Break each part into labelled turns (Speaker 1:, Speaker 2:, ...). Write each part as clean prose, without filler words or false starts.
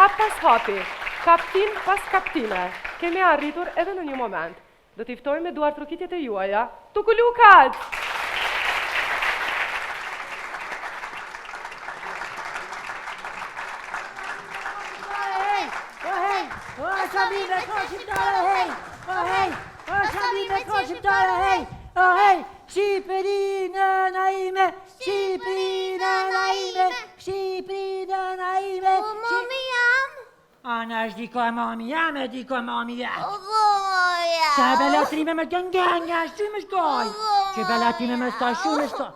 Speaker 1: Hap pas hapi, kaptin pas kaptine, kemi arritur edhe në një moment. Do t'i ftojmë me duar trokitjet e juaja. Tukulukat!
Speaker 2: Shqipërinë naime, Shqipërinë naime, Shqipërinë naime.
Speaker 3: Mami jam?
Speaker 2: Ana është diko e mami jam e diko e mami jam.
Speaker 3: Goja.
Speaker 2: Qa e belatrime me gëngënga, shumë shkoj. Që belatrime me stoj, shumë shkoj.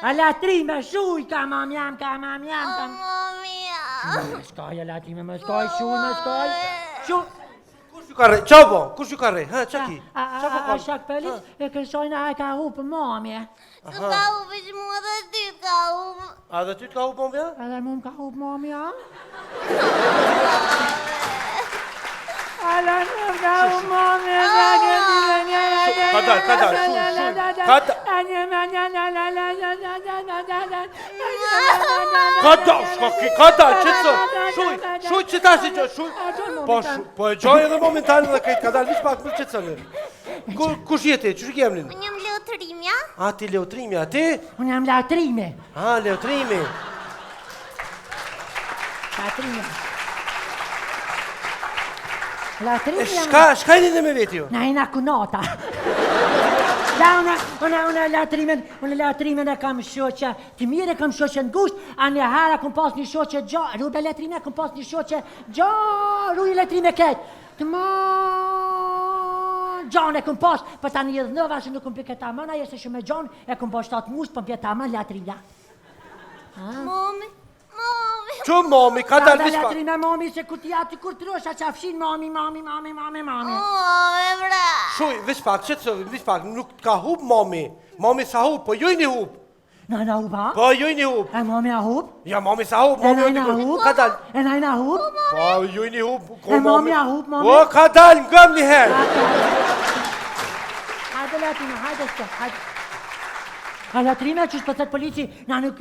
Speaker 2: A latrime, shuj, ka mami jam, ka mami jam.
Speaker 3: Mami jam.
Speaker 2: Me shkoj, a latrime me stoj, shumë me shkoj. Shumë.
Speaker 4: Qao bo, kush ju ka rrej? Ha, qa ki?
Speaker 2: A shak pelis, e kërshojnë a e ka hupë mami.
Speaker 3: Së ka hupë që mua dhe ty ka hupë.
Speaker 4: A dhe ty t'ka hupë mami, ja?
Speaker 2: Edhe mu m'ka hupë mami, ja? Ala m'ka hupë mami,
Speaker 4: Shuj që ta shi që, shuj. Po e gjoj edhe momentalin dhe kajtë, ka dalë vish pak për qëtësënë. Kush jeti, që shë kemnin?
Speaker 3: Unë jam Leotrimja.
Speaker 4: A, ti Leotrimja, ti?
Speaker 2: Unë jam Latrime.
Speaker 4: A, Leotrimi.
Speaker 2: Latrime jam...
Speaker 4: Shka e një me veti ju?
Speaker 2: Na ina kunota. Da, unë Latrimen e kam shoqe, të mire kam shoqe në gusht, a një hera kom pas një shoqe gjo, rube Latrime kom pas një shoqe gjo, ruje Latrime ketë, të ma gjon e kom pas, për ta një dhënëva që nuk kom për këta mëna, jesë shumë e gjon e kom pas 7 musht, për pjeta më Latrija.
Speaker 3: Mami.
Speaker 4: Që mami, ka dalë vish pak?
Speaker 2: Latrime mami, se ku t'ja të kur t'rosha qafshin mami.
Speaker 3: Vra.
Speaker 4: Shuj, vish pak, që të sëvi, vish pak, nuk ka hup mami. Mami sa hup, po joj një hup.
Speaker 2: Nana hup, ha?
Speaker 4: Po joj një hup.
Speaker 2: E mami a hup?
Speaker 4: Ja, mami sa hup, mami joj një hup. Ka dalë.
Speaker 2: E najna hup?
Speaker 4: Po joj një hup.
Speaker 2: E mami a hup, mami?
Speaker 4: Po, ka dalë, ngëm një herë.
Speaker 2: Hajde Latrime, hajde s'ka, hajde. A Latrime që shpëtët polici, na hup,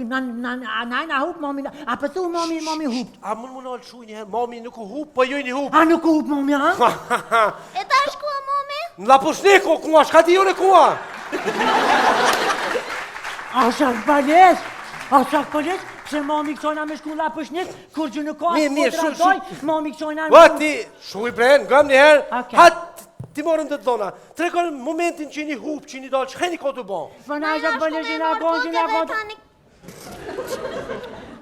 Speaker 2: mami, a pëthu mami hup.
Speaker 4: A më nëllë shuj një herë, mami nuk u hup, po joj një hup.
Speaker 2: A nuk u hup, mami, ha?
Speaker 3: E ta shkua, mami?
Speaker 4: Në la pushneko, kua, shka ti jone kua?
Speaker 2: A shak pëles, se mami kësojna me shku la pushnik, kur që nuk ka, mami kësojna...
Speaker 4: Va ti, shuj bre, ngëm një herë,
Speaker 2: Okay.
Speaker 4: ti morën të dhona, trekon momentin që një hup, që një dalë, që një ka të bon?
Speaker 2: Na shak pëles që nga konë,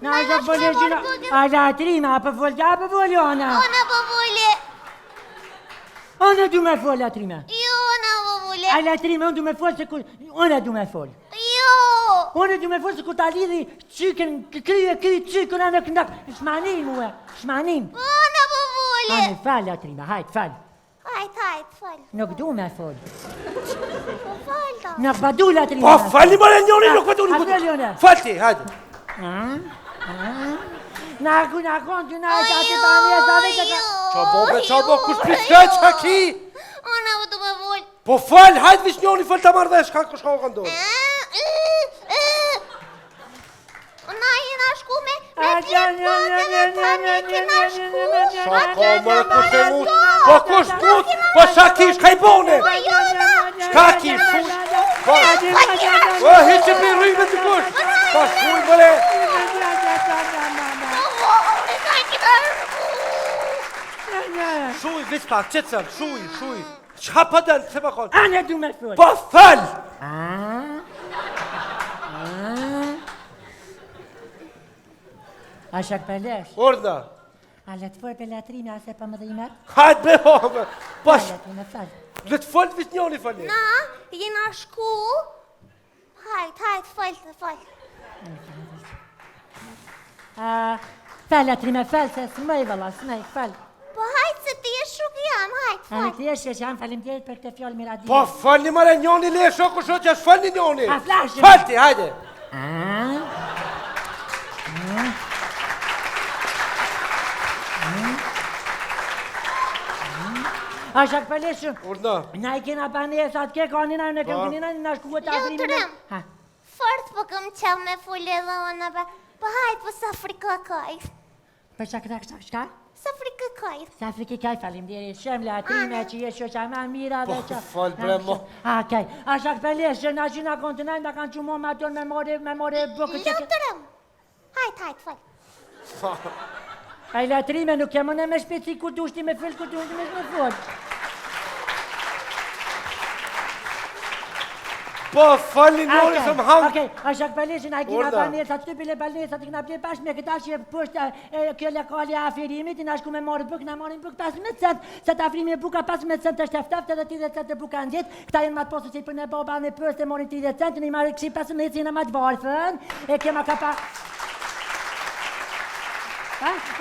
Speaker 2: Na shak pëles që nga... A Latrime, a për folë, a për folë, ona?
Speaker 3: Ona po vole.
Speaker 2: Ona du me folë, Latrime.
Speaker 3: Jo, ona po vole.
Speaker 2: A Latrime, unë du me folë se kur... Ona du me folë.
Speaker 3: Jo.
Speaker 2: Unë du me folë se kur ta lidhi qykën, krye qykën anë këndak. Shmanim, ue, shmanim.
Speaker 3: Ona po vole.
Speaker 2: Anë, falë, Latrime, hajtë, falë.
Speaker 3: Hajt, fal.
Speaker 2: Nuk du me folë.
Speaker 3: Po fal ta.
Speaker 2: Nuk badu, Latrime.
Speaker 4: Po, falni më njoni, nuk pëtu, nuk
Speaker 2: A fali, one.
Speaker 4: Falë ti, hajde.
Speaker 2: Na konë të na e qatë të anë e zave që ka...
Speaker 4: Qa bo, kush piskaj, qa ki?
Speaker 3: Ona po të me vol.
Speaker 4: Po falë, hajde vish njoni, falë ta marrë dhe, shka ka ndonë.
Speaker 3: Ona jena shku me
Speaker 4: Qa ka mërë kush e mut, po kush mut, po qa ki, shka i bone? Shka ki, shuj, po hiqë për rrujme të kush, po shuj mëre. Shuj, vish pak, qëtësëm, shuj, qa pa dënë, se pa konë?
Speaker 2: Anë du me folë.
Speaker 4: Po falë!
Speaker 2: A shak pëlesh?
Speaker 4: Orda!
Speaker 2: A le të folë për Latrime, a se pa më dhimet?
Speaker 4: Hajtë be home! Po
Speaker 2: Latrime, falë.
Speaker 4: le të falë vish njoni falë.
Speaker 3: Na, jena shku Hajt, fal.
Speaker 2: Fal, latrime, fal, se smej, valla, smej, fal.
Speaker 3: Po hajt se ti e shuk jam, hajt, fal.
Speaker 2: Ti e jam faleminderit për këtë fjalë miradije.
Speaker 4: Po falni mare njoni le shoku shoqja, falni njoni.
Speaker 2: A flashim.
Speaker 4: Falti, hajde.
Speaker 2: A shak pëlleshëm?
Speaker 4: Urna.
Speaker 2: Na I kena banesat ke kanina në këmënina në shkuat të afrimin.
Speaker 3: Lutërëm, fort po këm qam me fulle dhe ona be. Po hajt, po sa frika kajt.
Speaker 2: Për shka?
Speaker 3: Sa frika kajt.
Speaker 2: Sa friki kaj falimderit, shem latrime që je shoqa ma mira dhe që...
Speaker 4: Po, fal bremo.
Speaker 2: Okej, a shak pëlleshëm, na gjina kontinent, da kanë qumo me aton me more bukë që...
Speaker 3: Lutërëm, hajt, fal.
Speaker 2: A I latrime nuk jam në me shpeci ku dushti me fyll, ku dushti me shmefot.
Speaker 4: Po falni njoni se më hangë.
Speaker 2: Okej, a shak pëlleshën, a I kina banesat, të bile banesat, I kina ple bashkë me këta që e pështë kjo lekali aferimit, I nashku me marrë bukë, na marrin bukë 15 cent, se të afrimi e buka 15 cent është eftaft edhe 30 cent e buka në jetë, këta jenë matë posë që I për në baba në pës e morin 30 cent, në I marrë këshim 15 cent e matë varfën, e kema ka pa...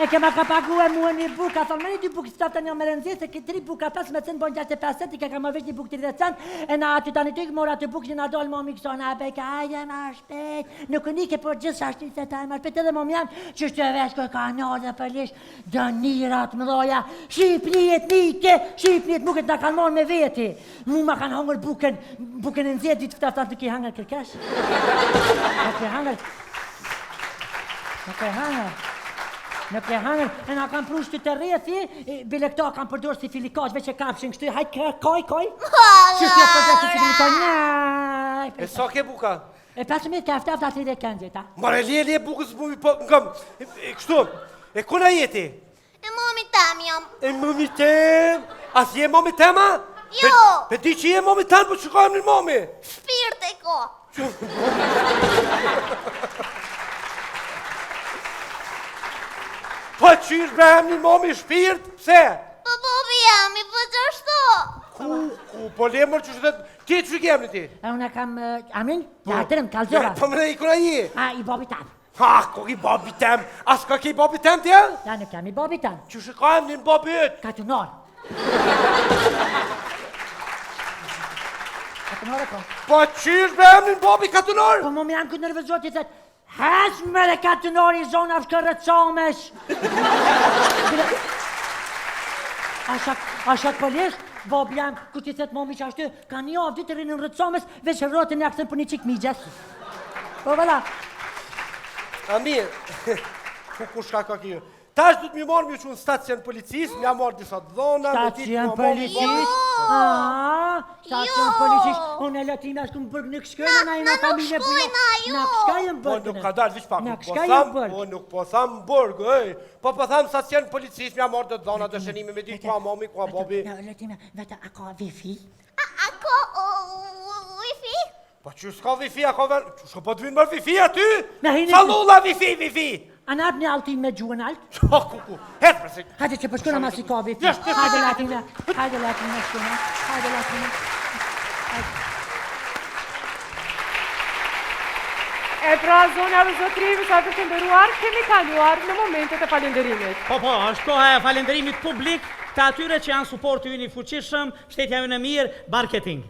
Speaker 2: E kema ka pagu e mua një buka, thonë me një 2 bukë stafta një më rëndzi, se ki 3 buka 15 cent, bon 65 cent, I ka ma vesh një bukë 30 cent, e na aty tani ty mora aty bukë që na dollë momi këso, na beka, ajde ma shpet, nuk në ke për gjithë shashtit se ta ma shpet, edhe momi janë, që shtë e vesh kërë ka njërë dhe përlish, dënirat më doja, Shqipnijet nike, Shqipnijet muket na kanë morë me veti, mu ma kanë hangër bukën e nëzjet, ditë stafta të ki hangër kërkesh, Nuk e hangër, e na kanë pru shty të rethi, bile këta kanë përdorë si filikash, veç e kapshin kështu, hajt kaj. Që shty e përdorë si filikash, njaj.
Speaker 4: E sa ke buka?
Speaker 2: E 15 ka eftaft atri dhe këndje, ta.
Speaker 4: Mare le bukës mu po ngëm. Kështu, e kuna jeti?
Speaker 3: E momi tam jam.
Speaker 4: E momi tem? A si e momi tema?
Speaker 3: Jo.
Speaker 4: Pe ti që je momi tem, po që ka emrin momi?
Speaker 3: Shpirt e ko.
Speaker 4: Po qysh bre emni momi shpirt, pse?
Speaker 3: Po bobi jam, I po qashtu.
Speaker 4: Ku, po lemër që shëtet, ti që ke emni ti?
Speaker 2: E unë kam, amin, latërëm, kalzora.
Speaker 4: Po mëne I kuna je?
Speaker 2: A, I bobi tam.
Speaker 4: Ha, ko ki bobi tem, as ka ki bobi tem ti, ja?
Speaker 2: Ja, nuk kam I bobi tam.
Speaker 4: Që shë ka emni në bobi ytë?
Speaker 2: Katunar. Katunar e ko.
Speaker 4: Po qysh bre emni në bobi katunar?
Speaker 2: Po më janë këtë nërvëzot, I thët, Has me le katunori zona shkërët qamesh. A shak pëllesh, bob jam, ku ti thetë momi që ashtu, ka një avë ditë rinë në rëtësames, veç rrotën e aksën për një qikë migjes. Po vëlla.
Speaker 4: A mirë, ku shka ka kjo? Tash du të mi marrë mi që në stacion policis, mi a marrë disa dhona,
Speaker 2: Stacion policis? Stacion policis, unë e latrime ashtu më bërgë në këshkojnë, na I në familje
Speaker 3: shkojnë, jo.
Speaker 2: Në këshkojnë
Speaker 4: Po
Speaker 2: bërgë.
Speaker 4: nuk ka dalë, vish pak,
Speaker 2: Në
Speaker 4: nuk po
Speaker 2: këshkojnë
Speaker 4: tham,
Speaker 2: bërgë.
Speaker 4: po nuk po tham bërgë, po tham stacion policis, mi a marrë dhe dhona dhe shënime me ditë, kua momi, kua bobi.
Speaker 2: Latrime, vete, a ka wifi?
Speaker 3: A ko wifi?
Speaker 4: Po që s'ka wifi, a ka ven, që s'ka po të vinë mërë wifi aty?
Speaker 2: Me hini-
Speaker 4: Falulla wifi!
Speaker 2: A në apë një altin me gjuhën altë?
Speaker 4: Ku, hetë përsi.
Speaker 2: Hajde që përshkona ma si ka wifi.
Speaker 4: Yes.
Speaker 2: Hajde latrime shkona. Hajde latrime.
Speaker 1: E pra, zonja dhe zotrimi, sa të shëndëruar, kemi kaluar në momentet e falenderimit.
Speaker 5: Po, është koha e falenderimit publik të atyre që janë suporti ynë I fuqishëm, shtetja ynë e mirë, marketing.